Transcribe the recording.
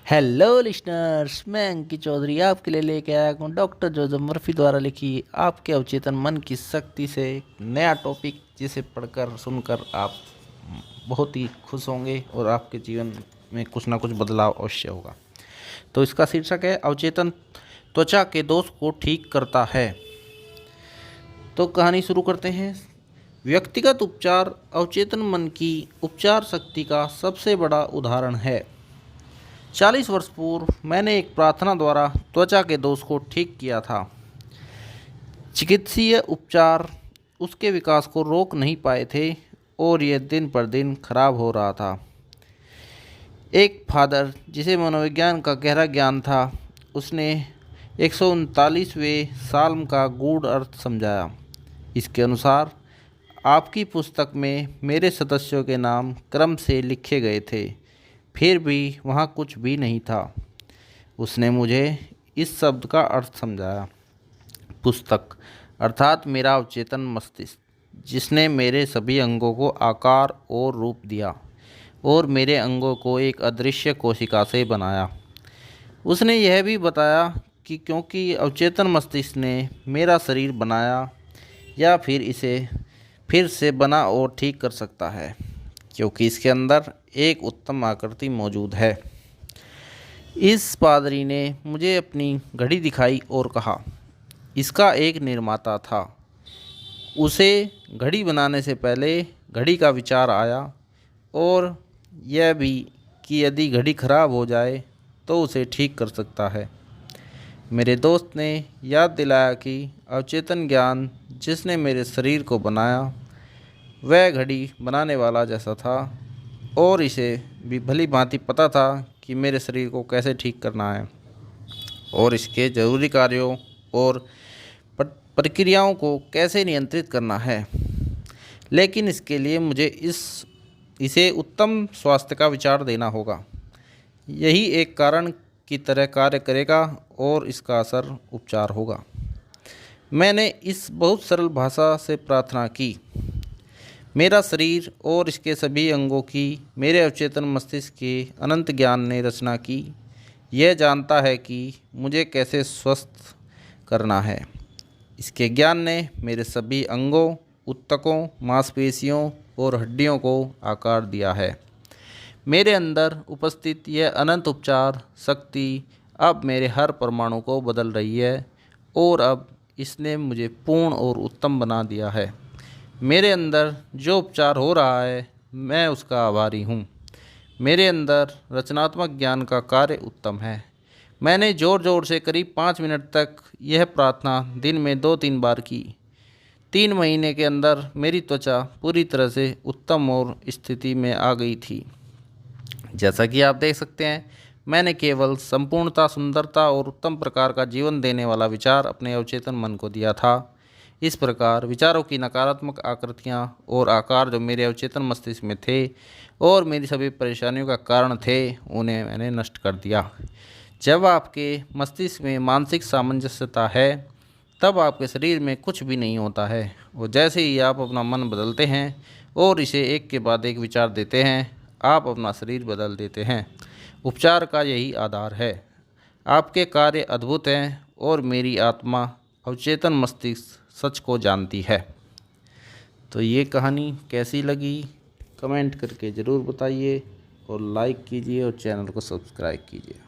Hello listeners, मैं अंकित चौधरी आपके लिए लेके आया हूँ डॉक्टर जोसेफ मर्फी द्वारा लिखी आपके अवचेतन मन की शक्ति से एक नया टॉपिक, जिसे पढ़कर सुनकर आप बहुत ही खुश होंगे और आपके जीवन में कुछ ना कुछ बदलाव अवश्य होगा। तो इसका शीर्षक है अवचेतन त्वचा के दोष को ठीक करता है। तो कहानी शुरू करते हैं। व्यक्तिगत उपचार अवचेतन मन की उपचार शक्ति का सबसे बड़ा उदाहरण है। 40 वर्ष पूर्व मैंने एक प्रार्थना द्वारा त्वचा के दोष को ठीक किया था। चिकित्सीय उपचार उसके विकास को रोक नहीं पाए थे और यह दिन पर दिन खराब हो रहा था। एक फादर जिसे मनोविज्ञान का गहरा ज्ञान था, उसने 139वें साल्म का गूढ़ अर्थ समझाया। इसके अनुसार आपकी पुस्तक में मेरे सदस्यों के नाम क्रम से लिखे गए थे, फिर भी वहाँ कुछ भी नहीं था। उसने मुझे इस शब्द का अर्थ समझाया। पुस्तक अर्थात मेरा अवचेतन मस्तिष्क, जिसने मेरे सभी अंगों को आकार और रूप दिया और मेरे अंगों को एक अदृश्य कोशिका से बनाया। उसने यह भी बताया कि क्योंकि अवचेतन मस्तिष्क ने मेरा शरीर बनाया या फिर इसे फिर से बना और ठीक कर सकता है, क्योंकि इसके अंदर एक उत्तम आकृति मौजूद है। इस पादरी ने मुझे अपनी घड़ी दिखाई और कहा, इसका एक निर्माता था। उसे घड़ी बनाने से पहले घड़ी का विचार आया और यह भी कि यदि घड़ी खराब हो जाए तो उसे ठीक कर सकता है। मेरे दोस्त ने याद दिलाया कि अवचेतन ज्ञान जिसने मेरे शरीर को बनाया वह घड़ी बनाने वाला जैसा था और इसे भी भली भांति पता था कि मेरे शरीर को कैसे ठीक करना है और इसके ज़रूरी कार्यों और प्रक्रियाओं को कैसे नियंत्रित करना है। लेकिन इसके लिए मुझे इसे उत्तम स्वास्थ्य का विचार देना होगा। यही एक कारण की तरह कार्य करेगा और इसका असर उपचार होगा। मैंने इस बहुत सरल भाषा से प्रार्थना की। मेरा शरीर और इसके सभी अंगों की मेरे अवचेतन मस्तिष्क के अनंत ज्ञान ने रचना की। यह जानता है कि मुझे कैसे स्वस्थ करना है। इसके ज्ञान ने मेरे सभी अंगों, ऊतकों, मांसपेशियों और हड्डियों को आकार दिया है। मेरे अंदर उपस्थित यह अनंत उपचार शक्ति अब मेरे हर परमाणु को बदल रही है और अब इसने मुझे पूर्ण और उत्तम बना दिया है। मेरे अंदर जो उपचार हो रहा है, मैं उसका आभारी हूँ। मेरे अंदर रचनात्मक ज्ञान का कार्य उत्तम है। मैंने ज़ोर ज़ोर से करीब 5 मिनट तक यह प्रार्थना दिन में 2-3 बार की। 3 महीने के अंदर मेरी त्वचा पूरी तरह से उत्तम और स्थिति में आ गई थी। जैसा कि आप देख सकते हैं, मैंने केवल संपूर्णता, सुंदरता और उत्तम प्रकार का जीवन देने वाला विचार अपने अवचेतन मन को दिया था। इस प्रकार विचारों की नकारात्मक आकृतियाँ और आकार जो मेरे अवचेतन मस्तिष्क में थे और मेरी सभी परेशानियों का कारण थे, उन्हें मैंने नष्ट कर दिया। जब आपके मस्तिष्क में मानसिक सामंजस्यता है, तब आपके शरीर में कुछ भी नहीं होता है। और जैसे ही आप अपना मन बदलते हैं और इसे एक के बाद एक विचार देते हैं, आप अपना शरीर बदल देते हैं। उपचार का यही आधार है। आपके कार्य अद्भुत हैं और मेरी आत्मा अवचेतन मस्तिष्क सच को जानती है। तो ये कहानी कैसी लगी कमेंट करके ज़रूर बताइए और लाइक कीजिए और चैनल को सब्सक्राइब कीजिए।